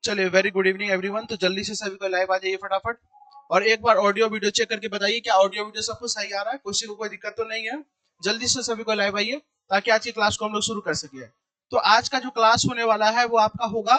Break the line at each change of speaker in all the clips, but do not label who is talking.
चलिए, very good evening everyone. तो जल्दी से सभी को लाइव आ जाइए फटाफट, और एक बार ऑडियो वीडियो चेक करके बताइए क्या ऑडियो वीडियो सब कुछ सही आ रहा है, किसी को कोई दिक्कत तो नहीं है। जल्दी से सभी को लाइव आइए ताकि आज की क्लास को हम लोग शुरू कर सके। तो आज का जो क्लास होने वाला है वो आपका होगा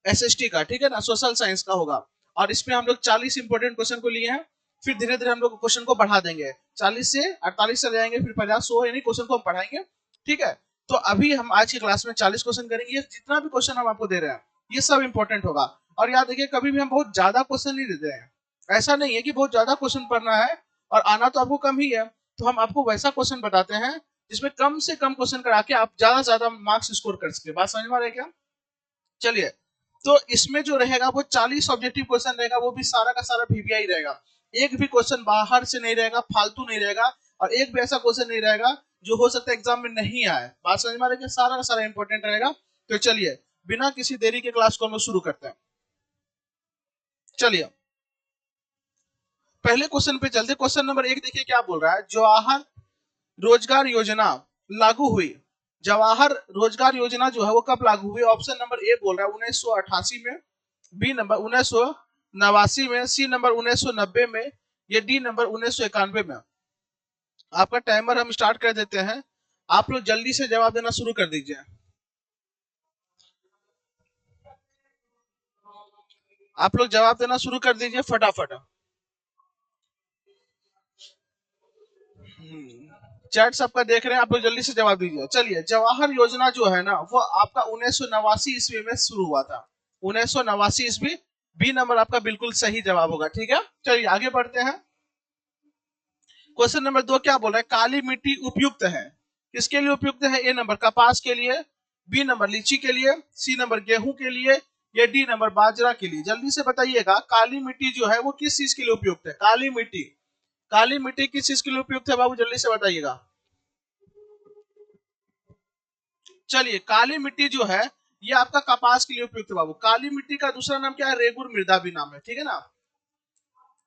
एसएसटी का, ठीक है ना, सोशल साइंस का होगा। और इसमें हम लोग 40 इंपोर्टेंट क्वेश्चन को लिए हैं। फिर धीरे धीरे हम लोग क्वेश्चन को बढ़ा देंगे, 40 से 48 चले जाएंगे, फिर 50 100 यानी क्वेश्चन को हम बढ़ाएंगे, ठीक है। तो अभी हम आज की क्लास में 40 क्वेश्चन करेंगे। जितना भी क्वेश्चन हम आपको दे रहे हैं ये सब इंपॉर्टेंट होगा। और याद रखिए, कभी भी हम बहुत ज्यादा क्वेश्चन नहीं देते हैं। ऐसा नहीं है कि बहुत ज्यादा क्वेश्चन पढ़ना है और आना तो आपको कम ही है, तो हम आपको वैसा क्वेश्चन बताते हैं जिसमें कम से कम क्वेश्चन करा के आप ज्यादा से ज्यादा मार्क्स स्कोर कर सके। बात समझ में आ रही है क्या? चलिए, तो इसमें जो रहेगा वो 40 ऑब्जेक्टिव क्वेश्चन रहेगा, वो भी सारा का सारा वीवीआई रहेगा। एक भी क्वेश्चन बाहर से नहीं रहेगा, फालतू नहीं रहेगा, और एक भी ऐसा क्वेश्चन नहीं रहेगा जो हो सकता है एग्जाम में नहीं आए। बात समझ में आ रही है? सारा का सारा इंपॉर्टेंट रहेगा। तो चलिए, बिना किसी देरी के क्लास को हम शुरू करते हैं। चलिए, पहले क्वेश्चन पे चलते। क्वेश्चन नंबर 1 देखिए क्या बोल रहा है। जवाहर रोजगार योजना लागू हुई। जवाहर रोजगार योजना जो है वो कब लागू हुई? ऑप्शन नंबर ए बोल रहा है 1988 में, बी नंबर 1989 में, सी नंबर 1990 में, या डी नंबर 1991 में। आपका टाइमर हम स्टार्ट कर देते हैं, आप लोग जल्दी से जवाब देना शुरू कर दीजिए। आप लोग जवाब देना शुरू कर दीजिए फटाफट। चैट सबका देख रहे हैं, आप लोग जल्दी से जवाब दीजिए। चलिए, जवाहर योजना जो है ना वो आपका 1989 ईस्वी में शुरू हुआ था। 1989 ईस्वी, बी नंबर आपका बिल्कुल सही जवाब होगा, ठीक है। चलिए आगे बढ़ते हैं। क्वेश्चन नंबर 2 क्या बोल रहा है? काली मिट्टी उपयुक्त है, किसके लिए उपयुक्त है? ए नंबर कपास के लिए, बी नंबर लीची के लिए, सी नंबर गेहूं के लिए, या डी नंबर बाजरा के लिए। जल्दी से बताइएगा, काली मिट्टी जो है वो किस चीज के लिए उपयुक्त है? काली मिट्टी, काली मिट्टी किस चीज के लिए उपयुक्त है बाबू? जल्दी से बताइएगा। चलिए, काली मिट्टी जो है ये आपका कपास के लिए उपयुक्त है बाबू। काली मिट्टी का दूसरा नाम क्या है? रेगुर मृदा भी नाम है, ठीक है ना।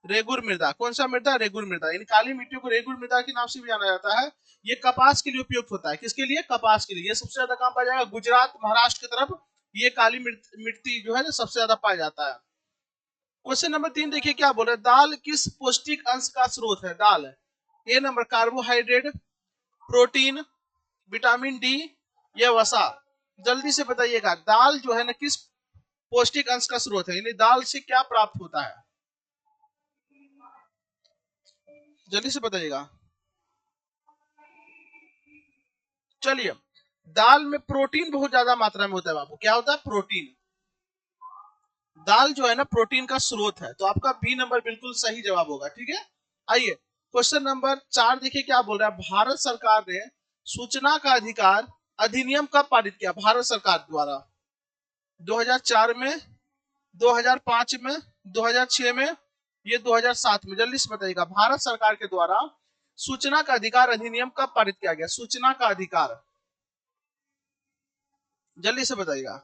रेगुर मृदा, कौन सा मृदा? रेगुर मृदा। यानी काली मिट्टी को रेगुर मृदा के नाम से भी जाना जाता है। ये कपास के लिए उपयुक्त होता है। किसके लिए? कपास के लिए। ये सबसे ज्यादा कहां पाया जाएगा? गुजरात महाराष्ट्र की तरफ ये काली मिट्टी जो है ना सबसे ज्यादा पाया जाता है। क्वेश्चन नंबर 3 देखिए क्या बोल रहे हैं। दाल किस पौष्टिक अंश का स्रोत है? दाल, A number carbohydrate, protein, vitamin D, या वसा। जल्दी से बताइएगा, दाल जो है ना किस पौष्टिक अंश का स्रोत है? यानी दाल से क्या प्राप्त होता है? जल्दी से बताइएगा। चलिए, दाल में प्रोटीन बहुत ज्यादा मात्रा में होता है बाबू। क्या होता है? प्रोटीन। दाल जो है ना प्रोटीन का स्रोत है, तो आपका बी नंबर बिल्कुल सही जवाब होगा, ठीक है। आइए, क्वेश्चन नंबर 4 देखिए क्या बोल रहा है। भारत सरकार ने सूचना का अधिकार अधिनियम कब पारित किया? भारत सरकार द्वारा 2004 में, 2005 में, 2006 में, ये 2007 में। जल्दी से बताइएगा, भारत सरकार के द्वारा सूचना का अधिकार अधिनियम कब पारित किया गया? सूचना का अधिकार, जल्दी से बताइएगा।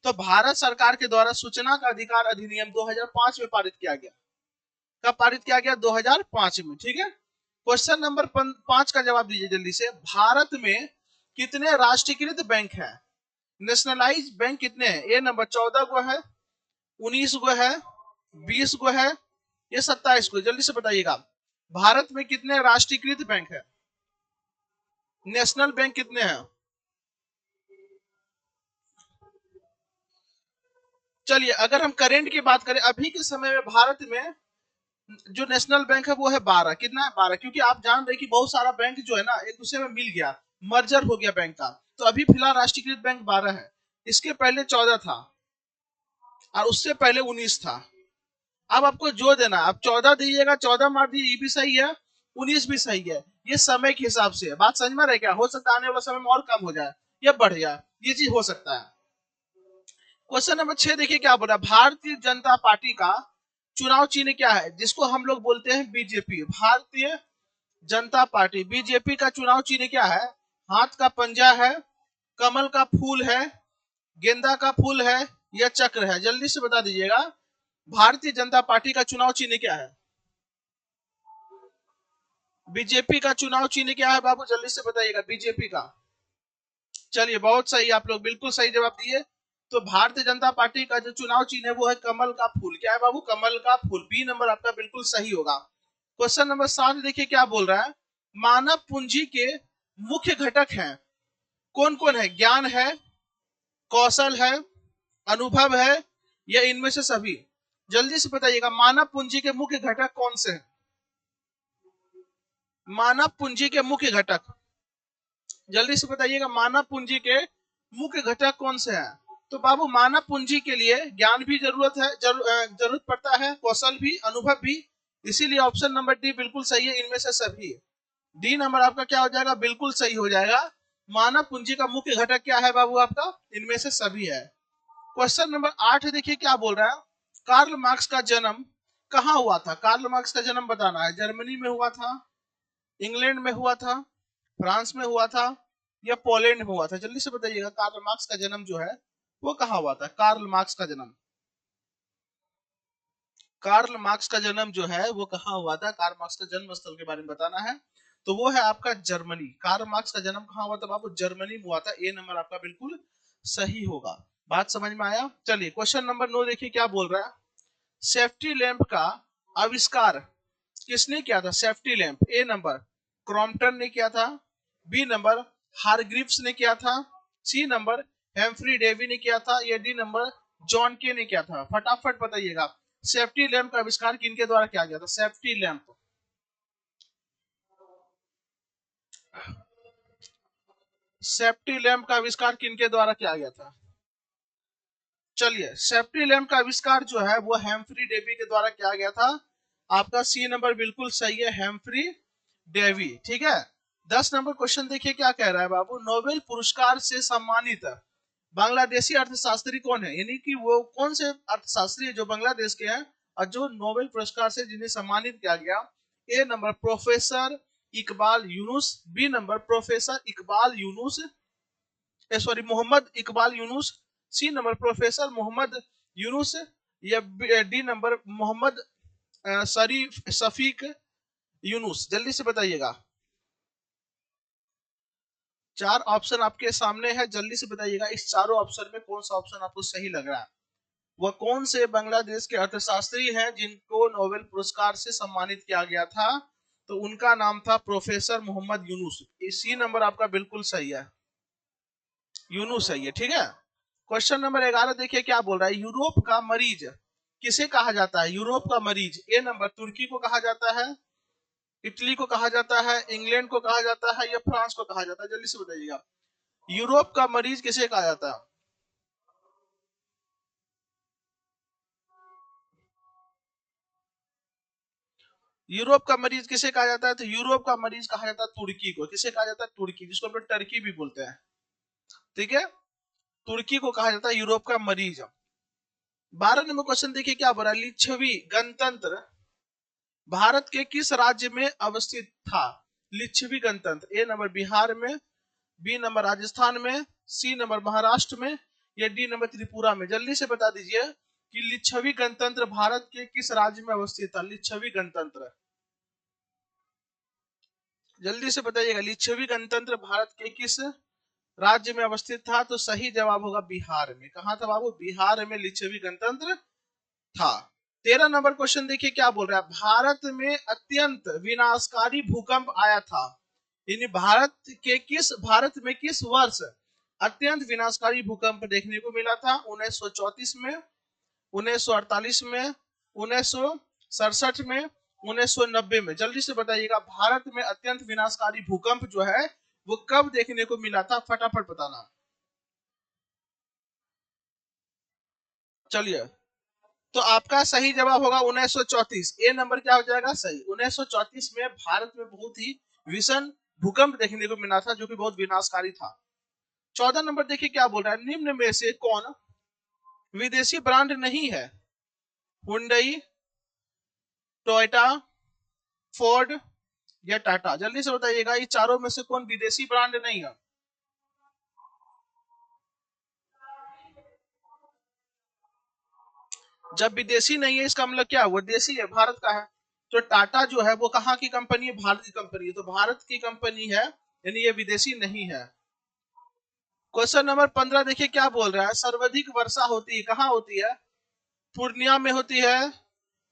तो भारत सरकार के द्वारा सूचना का अधिकार अधिनियम 2005 में पारित किया गया। कब पारित किया गया? 2005 में, ठीक है। क्वेश्चन नंबर 5 का जवाब दीजिए जल्दी से। भारत में कितने राष्ट्रीयकृत बैंक है? नेशनलाइज बैंक कितने हैं? ए नंबर 14 गो है, 19 गो है, 20 गो है, ये 27 गो। जल्दी से बताइएगा, भारत में कितने राष्ट्रीयकृत बैंक है? नेशनल बैंक कितने हैं? चलिए, अगर हम करेंट की बात करें अभी के समय में भारत में जो नेशनल बैंक है वो है 12। कितना है? 12। क्योंकि आप जान रहे कि बहुत सारा बैंक जो है ना एक दूसरे में मिल गया, मर्जर हो गया बैंक का। तो अभी फिलहाल राष्ट्रीयकृत बैंक 12 है। इसके पहले 14 था, और उससे पहले 19 था। अब आपको जो देना, आप 14 दीजिएगा, 14 मार दीजिए, ये भी सही है, 19 भी सही है। ये समय के हिसाब से बात समझ में रहे क्या? हो सकता है आने वाला समय में और कम हो जाए या बढ़ जाए, ये चीज हो सकता है। क्वेश्चन नंबर 6 देखिए क्या बोला। भारतीय जनता पार्टी का चुनाव चिन्ह क्या है? जिसको हम लोग बोलते हैं BJP. Bharatiya Janata party BJP का चुनाव चिन्ह क्या है? हाथ का पंजा है, कमल का फूल है, गेंदा का फूल है, या चक्र है? जल्दी से बता दीजिएगा, भारतीय जनता पार्टी का चुनाव चिन्ह क्या है? बीजेपी का चुनाव चिन्ह क्या है बाबू? जल्दी से बताइएगा, बीजेपी का। चलिए, बहुत सही, आप लोग बिल्कुल सही जवाब दिए। तो भारतीय जनता पार्टी का जो चुनाव चिन्ह है वो है कमल का फूल। क्या है बाबू? कमल का फूल। बी नंबर आपका बिल्कुल सही होगा। क्वेश्चन नंबर 7 देखिए क्या बोल रहा है। मानव पूंजी के मुख्य घटक हैं। कौन कौन है? ज्ञान है, कौशल है, अनुभव है, या इनमें से सभी? जल्दी से बताइएगा, मानव पूंजी के मुख्य घटक कौन से हैं? मानव पूंजी के मुख्य घटक, जल्दी से बताइएगा, मानव पूंजी के मुख्य घटक कौन से हैं? तो बाबू मानव पूंजी के लिए ज्ञान भी जरूरत है, जरूरत पड़ता है, कौशल भी, अनुभव भी। इसीलिए ऑप्शन नंबर डी बिल्कुल सही है, इनमें से सभी। डी नंबर आपका क्या हो जाएगा? बिल्कुल सही हो जाएगा। मानव पूंजी का मुख्य घटक क्या है बाबू आपका? इनमें से सभी है। क्वेश्चन नंबर 8 देखिए क्या बोल रहा है। कार्ल मार्क्स का जन्म कहाँ हुआ था? कार्ल मार्क्स का जन्म बताना है। जर्मनी में हुआ था, इंग्लैंड में हुआ था, फ्रांस में हुआ था, या पोलैंड में हुआ था? जल्दी से बताइएगा, कार्ल मार्क्स का जन्म जो है वो कहाँ हुआ था? कार्ल मार्क्स का जन्म, कार्ल मार्क्स का जन्म जो है वो कहाँ हुआ था? कार्ल मार्क्स का जन्म स्थल के बारे में बताना है। तो वो है आपका जर्मनी। कार्ल मार्क्स का जन्म कहाँ हुआ था बाबू? जर्मनी में हुआ था। ए नंबर आपका बिल्कुल सही होगा। बात समझ में आया? चलिए क्वेश्चन नंबर 9 देखिए क्या बोल रहा है। सेफ्टी लैंप का आविष्कार किसने किया था? Safety lamp. A number Crompton ने किया था, बी नंबर हारग्रीव्स ने किया था, सी नंबर हेम्फ्री डेवी ने किया था, या डी नंबर जॉन के ने किया था? फटाफट बताइएगा, सेफ्टी लैंप का आविष्कार किनके द्वारा किया गया था? सेफ्टी लैंप, सेफ्टी लैंप का आविष्कार किनके द्वारा किया गया था? चलिए, सेफ्टी लैंप का आविष्कार जो है वो हेम्फ्री डेवी के द्वारा किया गया था। आपका सी नंबर बिल्कुल सही है, हेम्फ्री डेवी। ठीक है। 10 नंबर क्वेश्चन देखिए क्या कह रहा है बाबू। नोबेल पुरस्कार से सम्मानित बांग्लादेशी अर्थशास्त्री कौन है? यानी कि वो कौन से अर्थशास्त्री है जो बांग्लादेश के हैं और जो नोबेल पुरस्कार से जिन्हें सम्मानित किया गया? A number professor Iqbal Yunus, B number professor Iqbal Yunus, sorry Mohammad Iqbal Yunus, C number professor Mohammad Yunus, या डी नंबर मोहम्मद शरीफ शफीक यूनुस? जल्दी से बताइएगा, चार ऑप्शन आपके सामने है, जल्दी से बताइएगा इस चारों ऑप्शन में कौन सा ऑप्शन आपको सही लग रहा है? वह कौन से बांग्लादेश के अर्थशास्त्री हैं जिनको नोबेल पुरस्कार से सम्मानित किया गया था? तो उनका नाम था प्रोफेसर मोहम्मद यूनुस। इसी नंबर आपका बिल्कुल सही है, यूनुस है ये। ठीक है। क्वेश्चन नंबर 11 देखिए क्या बोल रहा है। यूरोप का मरीज किसे कहा जाता है? यूरोप का मरीज, ए नंबर तुर्की को कहा जाता है, इटली को कहा जाता है, इंग्लैंड को कहा जाता है, या फ्रांस को कहा जाता है? जल्दी से बताइएगा, यूरोप का मरीज किसे कहा जाता है? यूरोप का मरीज किसे कहा जाता है? तो यूरोप का मरीज कहा जाता है तुर्की को। किसे कहा जाता है? तुर्की, जिसको हम लोग टर्की भी बोलते हैं। ठीक है, तुर्की को कहा जाता है यूरोप का मरीज। 12 नंबर क्वेश्चन देखिए क्या बोल रहा है। लिच्छवी गणतंत्र भारत के किस राज्य में अवस्थित था? लिच्छवी गणतंत्र, ए नंबर बिहार में, बी नंबर राजस्थान में, सी नंबर महाराष्ट्र में, या डी नंबर त्रिपुरा में? जल्दी से बता दीजिए कि लिच्छवी गणतंत्र भारत के किस राज्य में अवस्थित था? लिच्छवी गणतंत्र, जल्दी से बताइएगा, लिच्छवी गणतंत्र भारत के किस राज्य में अवस्थित था? तो सही जवाब होगा बिहार में। कहा था बाबू? बिहार में लिच्छवी गणतंत्र था। 13 नंबर क्वेश्चन देखिए क्या बोल रहा है। भारत में अत्यंत विनाशकारी भूकंप आया था, यानी भारत में किस वर्ष अत्यंत विनाशकारी भूकंप देखने को मिला था? 1934 में, 1948 में, 1967 में, 1990 में? जल्दी से बताइएगा, भारत में अत्यंत विनाशकारी भूकंप जो है वो कब देखने को मिला था? फटाफट बताना। चलिए, तो आपका सही जवाब होगा 1934। ए नंबर क्या हो जाएगा? सही। 1934 में भारत में बहुत ही भीषण भूकंप देखने को मिला था जो कि बहुत विनाशकारी था। 14 नंबर देखिए क्या बोल रहा है। निम्न में से कौन विदेशी ब्रांड नहीं है? हुंडई, टोयोटा, फोर्ड, या टाटा? जल्दी से बताइएगा, ये चारों में से कौन विदेशी ब्रांड नहीं है? जब विदेशी नहीं है इसका मतलब क्या? वो देशी है, भारत का है। तो टाटा जो है वो कहाँ की कंपनी है? भारत की कंपनी है। तो भारत की कंपनी है, यानी ये विदेशी नहीं है। क्वेश्चन नंबर 15 देखिए क्या बोल रहा है। सर्वाधिक वर्षा होती है कहाँ होती है? पूर्णिया में होती है,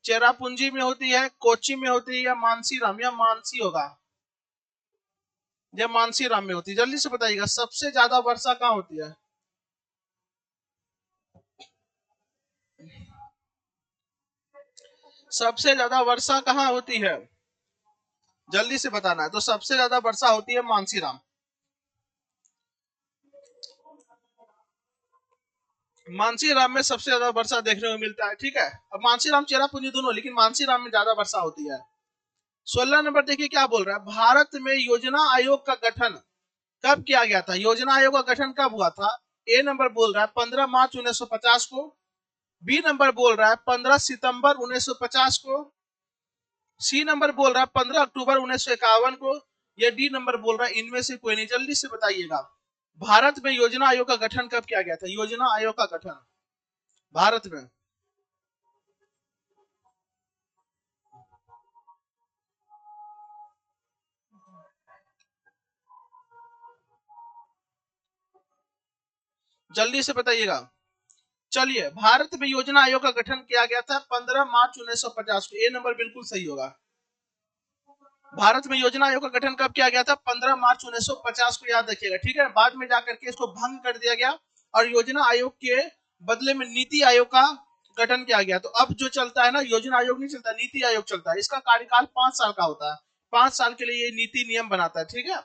चेरापूंजी में होती है, कोच्चि में होती है, या मानसीराम, या मानसी होगा, या मानसीराम में होती है। जल्दी से बताइएगा सबसे ज्यादा वर्षा कहाँ होती है? सबसे ज्यादा वर्षा कहाँ होती है? जल्दी से बताना है। तो सबसे ज्यादा वर्षा होती है मानसीराम। मानसीराम में सबसे ज्यादा वर्षा देखने को मिलता है। ठीक है, अब मानसीराम चेरापूंजी दोनों, लेकिन मानसीराम में ज्यादा वर्षा होती है। 16 नंबर देखिए क्या बोल रहा है। भारत में योजना आयोग का गठन कब किया गया था? योजना आयोग का गठन कब हुआ था? ए नंबर बोल रहा है 15 मार्च 1950 को, बी नंबर बोल रहा है 15 सितंबर 1950 को, सी नंबर बोल रहा है 15 अक्टूबर 1951 को, या डी नंबर बोल रहा है इनमें से कोई नहीं। जल्दी से बताइएगा भारत में योजना आयोग का गठन कब किया गया था? योजना आयोग का गठन भारत में। जल्दी से बताइएगा। चलिए, भारत में योजना आयोग का गठन किया गया था 15 मार्च 1950 को। ए नंबर बिल्कुल सही होगा। भारत में योजना आयोग का गठन कब किया गया था? 15 मार्च 1950 को, याद रखिएगा। ठीक है, बाद में जाकर के इसको भंग कर दिया गया और योजना आयोग के बदले में नीति आयोग का गठन किया गया। तो अब जो चलता है ना, योजना आयोग नहीं चलता, नीति आयोग चलता है। इसका कार्यकाल 5 साल का होता है। 5 साल के लिए ये नीति नियम बनाता है। ठीक है,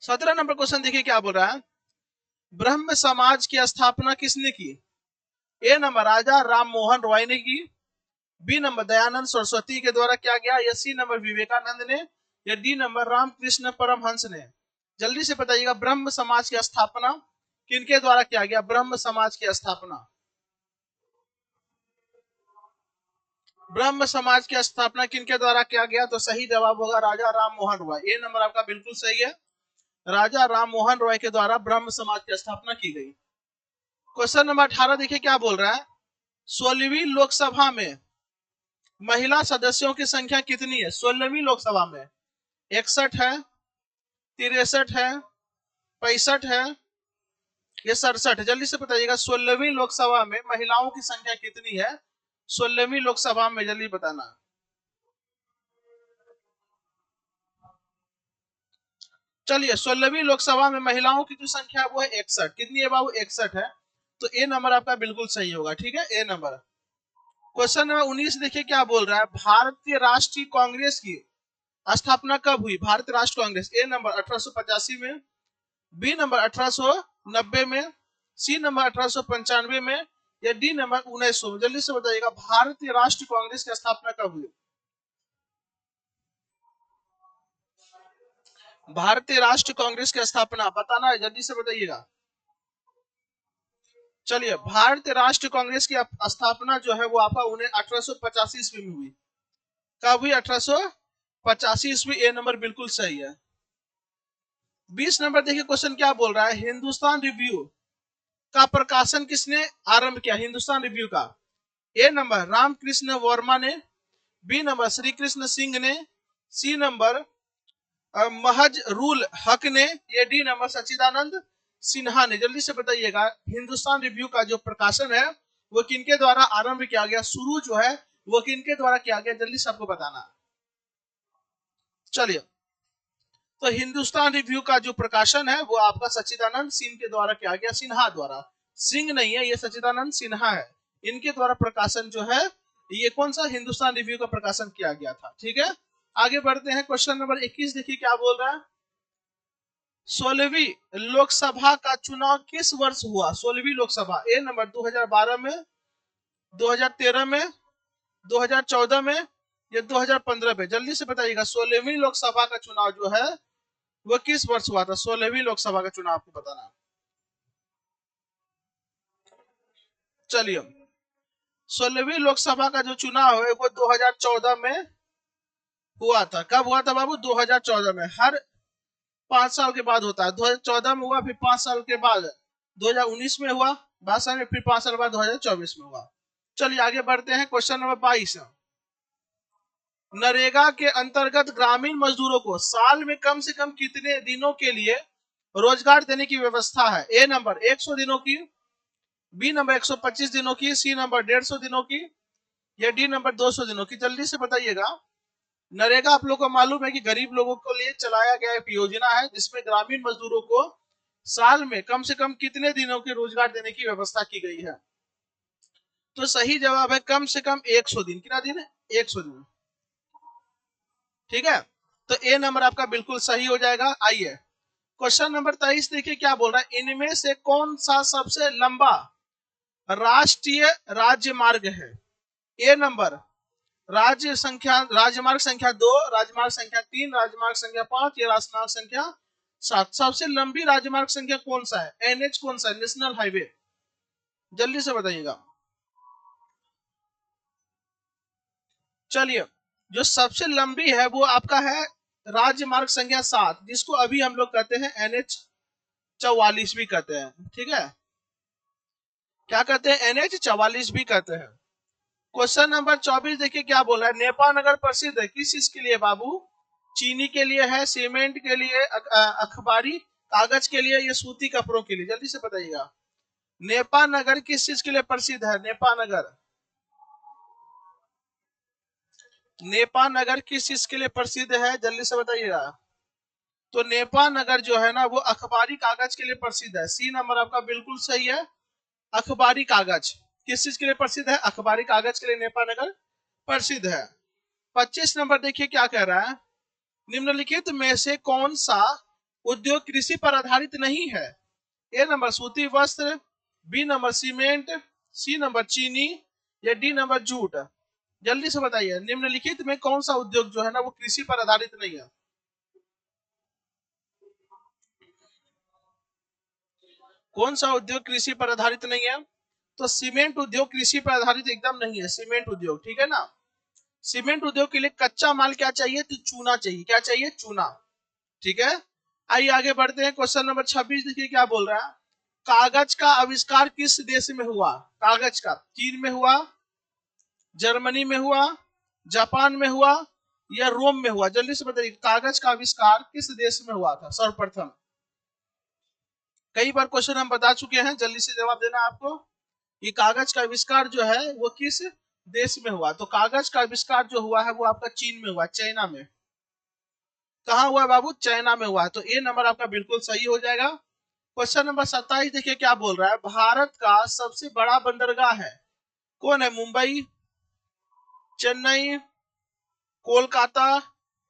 17 नंबर क्वेश्चन देखिए क्या बोल रहा है। ब्रह्म समाज की स्थापना किसने की? ए नंबर राजा राम मोहन रॉय ने की, बी नंबर दयानंद सरस्वती के द्वारा किया गया, या सी नंबर विवेकानंद ने, या डी नंबर रामकृष्ण परमहंस ने। जल्दी से बताइएगा ब्रह्म समाज की स्थापना किनके द्वारा किया गया? ब्रह्म समाज की स्थापना, ब्रह्म समाज की स्थापना किनके द्वारा किया गया? तो सही जवाब होगा राजा राम मोहन रॉय। ए नंबर आपका बिल्कुल सही है। राजा राम मोहन रॉय के द्वारा ब्रह्म समाज की स्थापना की गई। क्वेश्चन नंबर 18 देखिए क्या बोल रहा है। 16वीं लोकसभा में महिला सदस्यों की संख्या कितनी है? 16वीं लोकसभा में 61 है, 63 है, 65 है, ये 67 है। जल्दी से बताइएगा 16वीं लोकसभा में महिलाओं की संख्या कितनी है? 16वीं लोकसभा में जल्दी बताना। चलिए, 16वीं लोकसभा में महिलाओं की जो संख्या है वो है 61। कितनी है बाबू? 61 है। तो ए नंबर आपका बिल्कुल सही होगा। ठीक है, ए नंबर। क्वेश्चन नंबर 19 देखिए क्या बोल रहा है। भारतीय राष्ट्रीय कांग्रेस की स्थापना कब हुई? भारतीय राष्ट्रीय कांग्रेस। ए नंबर 1885 में, बी नंबर 1890 में, सी नंबर 1895 में, या डी नंबर 1900 में। जल्दी से बताइएगा भारतीय राष्ट्रीय कांग्रेस की स्थापना कब हुई? भारतीय राष्ट्रीय कांग्रेस की स्थापना बताना है, जल्दी से बताइएगा। चलिए, भारतीय राष्ट्रीय कांग्रेस की स्थापना जो है वो आपका 1885 ईस्वी में हुई। कब हुई? 1885 ईस्वी। ए नंबर बिल्कुल सही है। 20 नंबर देखिए क्वेश्चन क्या बोल रहा है। हिंदुस्तान रिव्यू का प्रकाशन किसने आरंभ किया? हिंदुस्तान रिव्यू का। ए नंबर रामकृष्ण वर्मा ने, बी नंबर श्री कृष्ण सिंह ने, सी नंबर महज रूल हक ने, या डी नंबर सच्चिदानंद सिन्हा ने। जल्दी से बताइएगा हिंदुस्तान रिव्यू का जो प्रकाशन है वो किनके द्वारा आरंभ किया गया? शुरू जो है वो किनके द्वारा किया गया? जल्दी से आपको बताना। चलिए, तो हिंदुस्तान रिव्यू का जो प्रकाशन है वो आपका सच्चिदानंद सिंह के द्वारा किया गया। सिन्हा द्वारा, सिंह नहीं है, ये सच्चिदानंद सिन्हा है। इनके द्वारा प्रकाशन जो है, ये कौन सा हिंदुस्तान रिव्यू का प्रकाशन किया गया था। ठीक है, आगे बढ़ते हैं। क्वेश्चन नंबर 21 देखिए क्या बोल रहा है। 16वीं लोकसभा का चुनाव किस वर्ष हुआ? 16वीं लोकसभा। ए नंबर 2012 में, 2013 में, 2014 में, या 2015 में। जल्दी से बताइएगा 16वीं लोकसभा का चुनाव जो है वो किस वर्ष हुआ था? 16वीं लोकसभा का चुनाव आपको बताना। चलिए, 16वीं लोकसभा का जो चुनाव है वो 2014 में हुआ था। कब हुआ था बाबू? 2014 में। हर 5 साल के बाद होता है। 2014 में हुआ, फिर 5 साल के बाद 2019 में हुआ, 22 में, फिर 5 साल बाद 2024 में हुआ। चलिए आगे बढ़ते हैं। Question number 22। नरेगा के अंतर्गत ग्रामीण मजदूरों को साल में कम से कम कितने दिनों के लिए रोजगार देने की व्यवस्था है? ए नंबर 100 दिनों की, बी नंबर 125 दिनों की, सी नंबर 150 दिनों की, या डी नंबर 200 दिनों की? जल्दी से बताइएगा। नरेगा आप लोग को मालूम है कि गरीब लोगों को लिए चलाया गया एक योजना है जिसमें ग्रामीण मजदूरों को साल में कम से कम कितने दिनों के रोजगार देने की व्यवस्था की गई है? तो सही जवाब है कम से कम 100 दिन। कितना दिन है? 100 दिन। ठीक है, तो ए नंबर आपका बिल्कुल सही हो जाएगा। आइए क्वेश्चन नंबर 23 देखिए क्या बोल रहा है। इनमें से कौन सा सबसे लंबा राष्ट्रीय राज्य मार्ग है? ए नंबर राजमार्ग संख्या 2, राजमार्ग संख्या 3, राजमार्ग संख्या 5 या राजमार्ग संख्या 7? सबसे लंबी राजमार्ग संख्या कौन सा है? एनएच कौन सा है? National highway? जल्दी से बताइएगा। चलिए, जो सबसे लंबी है वो आपका है राजमार्ग संख्या 7, जिसको अभी हम लोग कहते हैं NH 44 भी कहते हैं। ठीक है, क्या कहते हैं? NH 44 भी कहते हैं। क्वेश्चन नंबर 24 देखिए क्या बोल रहा है। नेपाल नगर प्रसिद्ध है किस चीज के लिए बाबू? चीनी के लिए है, सीमेंट के लिए, अखबारी कागज के लिए, या सूती कपड़ों के लिए? जल्दी से बताइएगा। नेपाल नगर किस चीज के लिए प्रसिद्ध है? नेपाल नगर, नेपाल नगर किस चीज के लिए प्रसिद्ध है? जल्दी से बताइएगा। तो नेपाल नगर जो है ना वो अखबारी कागज के लिए प्रसिद्ध है। सी नंबर आपका बिल्कुल सही है, अखबारी कागज। किस चीज के लिए प्रसिद्ध है? अखबारी कागज के लिए नेपाल नगर प्रसिद्ध है। 25 नंबर देखिए क्या कह रहा है। निम्नलिखित में से कौन सा उद्योग कृषि पर आधारित नहीं है? ए नंबर सूती वस्त्र, B number cement, C number चीनी, या डी नंबर जूट? जल्दी से बताइए, निम्नलिखित में कौन सा उद्योग जो है ना वो कृषि पर आधारित नहीं है? कौन सा उद्योग कृषि पर आधारित नहीं है? तो सीमेंट उद्योग कृषि पर आधारित एकदम नहीं है। सीमेंट उद्योग, ठीक है ना। सीमेंट उद्योग के लिए कच्चा माल क्या चाहिए? तो चूना चाहिए। क्या चाहिए? चूना। ठीक है, आइए आगे बढ़ते हैं। क्वेश्चन नंबर 26 देखिए क्या बोल रहा है। कागज का आविष्कार किस देश में हुआ? कागज का चीन में हुआ, जर्मनी में हुआ, जापान में हुआ, या रोम में हुआ? जल्दी से बताइए, कागज का आविष्कार किस देश में हुआ था सर्वप्रथम? कई बार क्वेश्चन हम बता चुके हैं, जल्दी से जवाब देना आपको। ये कागज का आविष्कार जो है वो किस देश में हुआ? तो कागज का आविष्कार जो हुआ है वो आपका चीन में हुआ, चाइना में। कहा हुआ है बाबू? चाइना में हुआ है। तो ए नंबर आपका बिल्कुल सही हो जाएगा। क्वेश्चन नंबर 27 देखिए क्या बोल रहा है। भारत का सबसे बड़ा बंदरगाह है कौन है? मुंबई, चेन्नई, कोलकाता,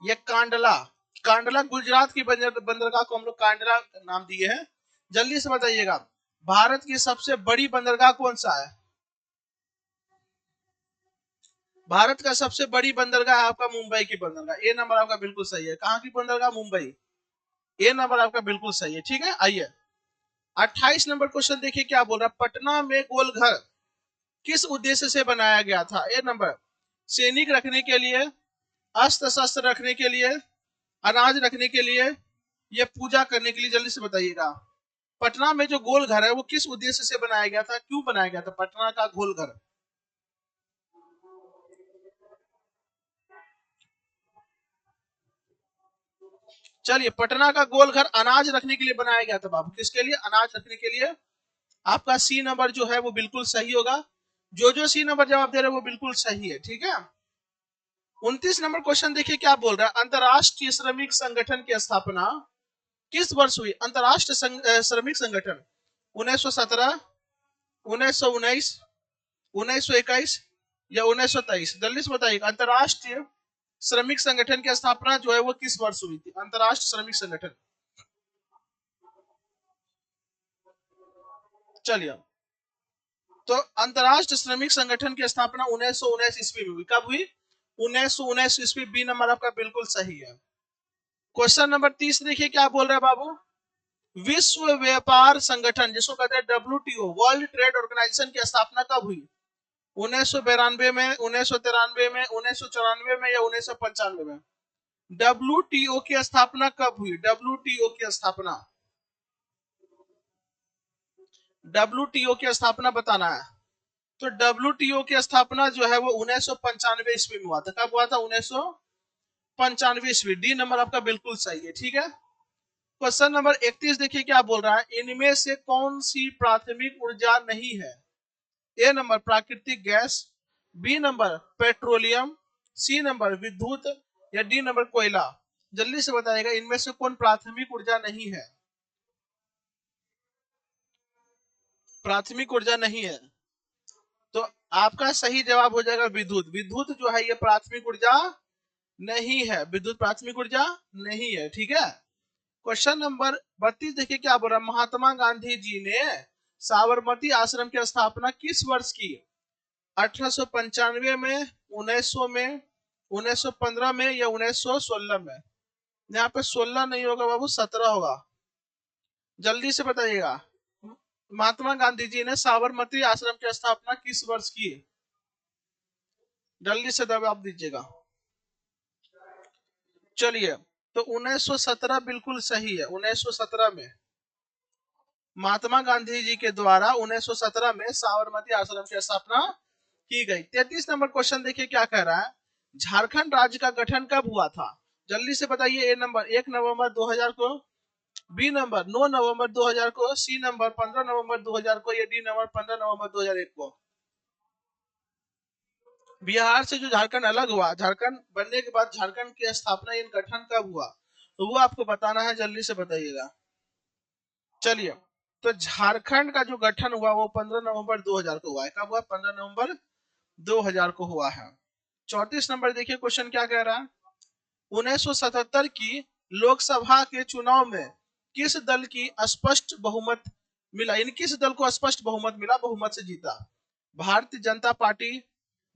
या कांडला? कांडला गुजरात की बंदरगाह को हम लोग कांडला नाम दिए हैं। जल्दी से बताइएगा, भारत की सबसे बड़ी बंदरगाह कौन सा है? भारत का सबसे बड़ी बंदरगाह आपका मुंबई की बंदरगाह। ए नंबर आपका बिल्कुल सही है। कहाँ की बंदरगाह? मुंबई। ए नंबर आपका बिल्कुल सही है। ठीक है, आइए 28 नंबर क्वेश्चन देखिए क्या बोल रहा है। पटना में गोलघर किस उद्देश्य से बनाया गया था? ए नंबर सैनिक रखने के लिए, अस्त्र शस्त्र रखने के लिए, अनाज रखने के लिए, या पूजा करने के लिए? जल्दी से बताइएगा। पटना में जो गोल घर है वो किस उद्देश्य से बनाया गया था? क्यों बनाया गया था पटना का गोल घर? चलिए, पटना का गोल घर अनाज रखने के लिए बनाया गया था बाबू। किसके लिए? अनाज रखने के लिए। आपका सी नंबर जो है वो बिल्कुल सही होगा। जो सी नंबर जवाब दे रहे हैं वो बिल्कुल सही है। ठीक है, 29 नंबर क्वेश्चन देखिए क्या बोल रहा है। अंतरराष्ट्रीय श्रमिक संगठन की स्थापना किस वर्ष हुई? अंतरराष्ट्रीय श्रमिक संगठन 1917, 1919, 1921, या 1923? जल्दी से बताइएगा। अंतरराष्ट्रीय श्रमिक संगठन की स्थापना जो है वो किस वर्ष हुई थी? अंतरराष्ट्रीय श्रमिक संगठन। चलिए, तो अंतरराष्ट्रीय श्रमिक संगठन की स्थापना 1919 ईस्वी में हुई। कब हुई? 1919 ईस्वी। बी नंबर आपका बिल्कुल सही है। क्वेश्चन नंबर 30 देखिए क्या बोल रहा है बाबू। विश्व व्यापार संगठन जिसको कहते हैं WTO, वर्ल्ड ट्रेड ऑर्गेनाइजेशन की स्थापना कब हुई? 1992 में, 1993 में, 1994 में, या 1995 में? WTO की स्थापना कब हुई? WTO की स्थापना, WTO की स्थापना बताना है। तो WTO की स्थापना जो है वो 1995 ईस्वी में हुआ था। कब हुआ था? 1995 ईस्वी। डी नंबर आपका बिल्कुल सही है। ठीक है, क्वेश्चन नंबर 31 देखिए क्या बोल रहा है, इनमें से कौन सी प्राथमिक ऊर्जा नहीं है? ए नंबर प्राकृतिक gas, B number petroleum, C number विद्युत, या डी नंबर कोयला। जल्दी से बताइएगा इनमें से कौन प्राथमिक ऊर्जा नहीं है? प्राथमिक ऊर्जा नहीं है तो आपका सही जवाब हो जाएगा विद्युत। विद्युत जो है ये प्राथमिक ऊर्जा नहीं है, विद्युत प्राथमिक ऊर्जा नहीं है। ठीक है, क्वेश्चन नंबर 32 देखिए क्या बोल रहा है, महात्मा गांधी जी ने साबरमती आश्रम की स्थापना किस वर्ष की? 1895 में, 1900 में, 1915 में, या 1916 में? यहाँ पे 16 नहीं होगा बाबू, 17 होगा। जल्दी से बताइएगा, महात्मा गांधी जी ने साबरमती आश्रम की स्थापना किस वर्ष की? जल्दी से जवाब दीजिएगा। चलिए, तो 1917 बिल्कुल सही है। 1917 में महात्मा गांधी जी के द्वारा 1917 में साबरमती आश्रम की स्थापना की गई। 33 नंबर क्वेश्चन देखिए क्या कह रहा है, झारखंड राज्य का गठन कब हुआ था? जल्दी से बताइए। ए नंबर 1 नवंबर 2000 को, बी नंबर 9 नवंबर 2000 को, सी नंबर 15 नवंबर 2000 को, या डी नंबर 15 नवंबर 2001 को। बिहार से जो झारखंड अलग हुआ, झारखंड बनने के बाद झारखंड की स्थापना इन गठन कब हुआ, तो वो आपको बताना है। जल्दी से बताइएगा। चलिए, तो झारखंड का जो गठन हुआ वो 15 नवंबर 2000 को हुआ है। कब हुआ? 15 नवंबर 2000 को हुआ है। 34 नंबर देखिए क्वेश्चन क्या कह रहा है, 1977 की लोकसभा के चुनाव में किस दल की स्पष्ट बहुमत मिला? इन किस दल को स्पष्ट बहुमत मिला, बहुमत से जीता? भारतीय जनता पार्टी,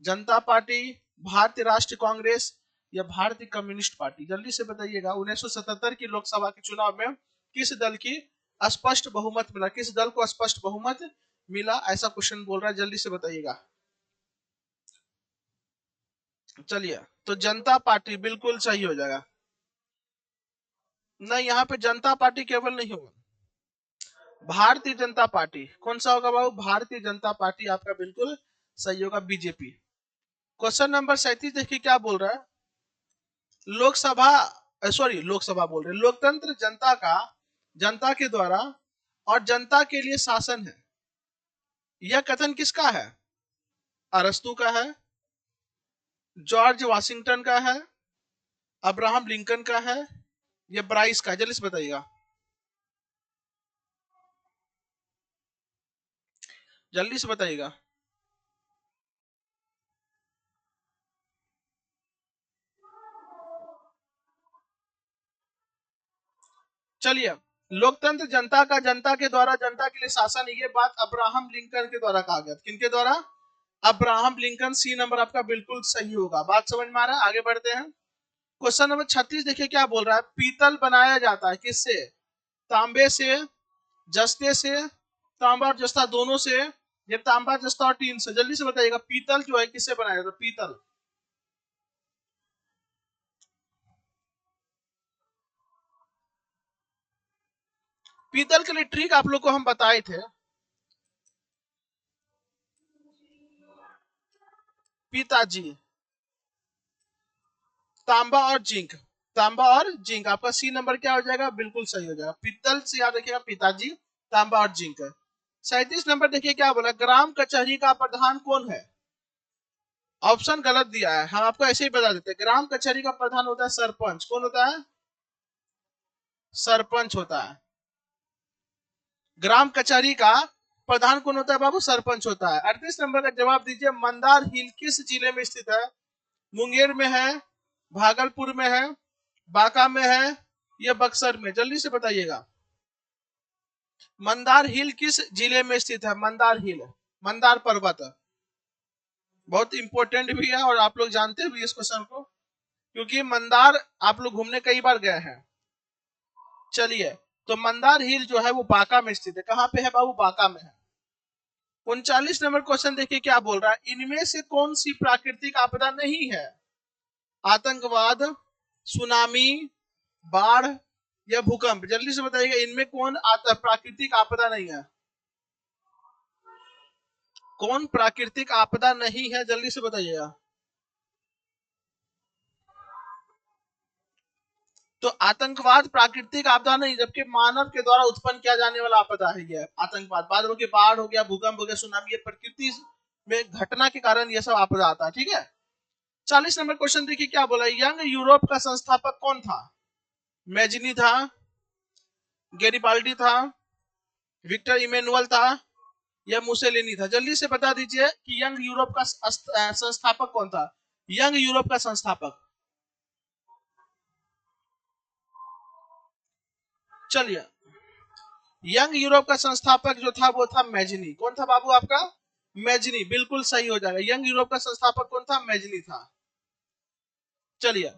जनता पार्टी, भारतीय राष्ट्रीय कांग्रेस, या भारतीय कम्युनिस्ट पार्टी? जल्दी से बताइएगा। 1977 की लोकसभा के चुनाव में किस दल की स्पष्ट बहुमत मिला, किस दल को स्पष्ट बहुमत मिला, ऐसा क्वेश्चन बोल रहा है। जल्दी से बताइएगा। चलिए, तो जनता पार्टी बिल्कुल सही हो जाएगा। नहीं, यहाँ पे जनता पार्टी केवल नहीं होगा, भारतीय जनता पार्टी। कौन सा होगा बाबू? भारतीय जनता पार्टी आपका बिल्कुल सही होगा, बीजेपी। क्वेश्चन नंबर 37 देखिए क्या बोल रहा है, लोकसभा, सॉरी लोकसभा बोल रहे, लोकतंत्र जनता का, जनता के द्वारा और जनता के लिए शासन है, यह कथन किसका है? अरस्तु का है, जॉर्ज वाशिंगटन का है, अब्राहम लिंकन का है, या ब्राइस का? जल्दी से बताइएगा। जल्दी से बताइएगा। चलिए, लोकतंत्र जनता का, जनता के द्वारा जनता के लिए शासन, ये बात अब्राहम लिंकन के द्वारा कहा गया। किनके द्वारा? Abraham Lincoln. सी नंबर आपका बिल्कुल सही होगा। बात समझ में आ रहा है? आगे बढ़ते हैं। क्वेश्चन नंबर 36 देखिए क्या बोल रहा है, पीतल बनाया जाता है किससे? तांबे से, जस्ते से, तांबा और जस्ता दोनों से, ये तांबा जस्ता और टीन से? जल्दी से बताइएगा, पीतल जो है किससे बनाया जाता है? पीतल। पीतल के लिए ट्रिक आप लोग को हम बताए थे। पिताजी, तांबा और जिंक, तांबा और जिंक आपका सी नंबर क्या हो जाएगा? बिल्कुल सही हो जाएगा। पीतल से याद रखिएगा, पिताजी, तांबा और जिंक। 37 नंबर देखिए क्या बोला, ग्राम कचहरी का प्रधान कौन है? ऑप्शन गलत दिया है, हम आपको ऐसे ही बता देते हैं। ग्राम कचहरी का प्रधान होता है सरपंच। कौन होता है? सरपंच होता है। ग्राम कचहरी का प्रधान कौन होता है बाबू? सरपंच होता है। 38 नंबर का जवाब दीजिए, मंदार हिल किस जिले में स्थित है? मुंगेर में है, भागलपुर में है, बांका में है, या बक्सर में? जल्दी से बताइएगा। मंदार हिल किस जिले में स्थित है? मंदार हिल, मंदार पर्वत। बहुत इंपॉर्टेंट भी है और आप लोग जानते भी इस क्वेश्चन को, क्योंकि मंदार आप लोग घूमने कई बार गए हैं। चलिए, तो मंदार हिल जो है वो बांका में स्थित है। कहाँ पे है बाबू? बांका में है। 39 नंबर क्वेश्चन देखिए क्या बोल रहा है, इनमें से कौन सी प्राकृतिक आपदा नहीं है? आतंकवाद, सुनामी, बाढ़, या भूकंप? जल्दी से बताइएगा, इनमें कौन प्राकृतिक आपदा नहीं है? कौन प्राकृतिक आपदा नहीं है? जल्दी से बताइएगा। तो आतंकवाद प्राकृतिक आपदा नहीं, जबकि मानव के द्वारा उत्पन्न किया जाने वाला आपदा है ये आतंकवाद। बादलों की बाढ़ हो गया, भूकंप हो गया, सुनामी, ये प्रकृति में घटना के कारण ये सब आपदा आता है। ठीक है, 40 नंबर क्वेश्चन देखिए क्या बोला। यंग यूरोप का संस्थापक कौन था? मैजिनी था, गैरिबाल्डी था, विक्टर इमेनुअल था, या मुसेलिनी था? जल्दी से बता दीजिए कि यंग यूरोप का संस्थापक कौन था? यंग यूरोप का संस्थापक, चलिए, यंग यूरोप का संस्थापक जो था वो था मैजिनी। कौन था बाबू आपका? मैजिनी, बिल्कुल सही हो जाएगा। यंग यूरोप का संस्थापक कौन था? मैजिनी था। चलिए,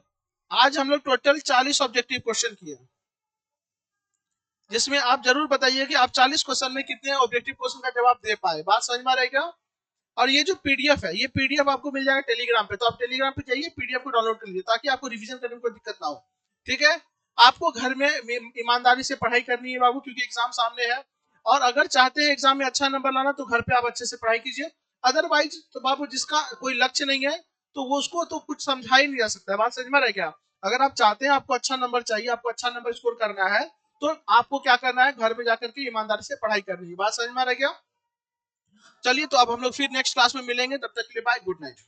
आज हम लोग टोटल 40 ऑब्जेक्टिव क्वेश्चन किए, जिसमें आप जरूर बताइए कि आप 40 क्वेश्चन में कितने ऑब्जेक्टिव क्वेश्चन का जवाब दे पाए। बात समझ में आ रही क्या? और ये जो पीडीएफ है, ये पीडीएफ आपको मिल जाएगा टेलीग्राम पे, तो आप टेलीग्राम पे जाइए, पीडीएफ को डाउनलोड कर लीजिए, ताकि आपको रिवीजन करने में कोई दिक्कत ना हो। ठीक है, आपको घर में ईमानदारी से पढ़ाई करनी है बाबू, क्योंकि एग्जाम सामने है। और अगर चाहते हैं एग्जाम में अच्छा नंबर लाना, तो घर पे आप अच्छे से पढ़ाई कीजिए। अदरवाइज तो बाबू, जिसका कोई लक्ष्य नहीं है, तो वो उसको तो कुछ समझा ही नहीं जा सकता है। बात समझ में आ रहा है क्या? अगर आप चाहते हैं, आपको अच्छा नंबर चाहिए, आपको अच्छा नंबर स्कोर करना है, तो आपको क्या करना है? घर में जाकर के ईमानदारी से पढ़ाई करनी है। बात समझ में आ रहा है क्या? चलिए, तो अब हम लोग फिर नेक्स्ट क्लास में मिलेंगे, तब तक के लिए बाय, गुड नाइट।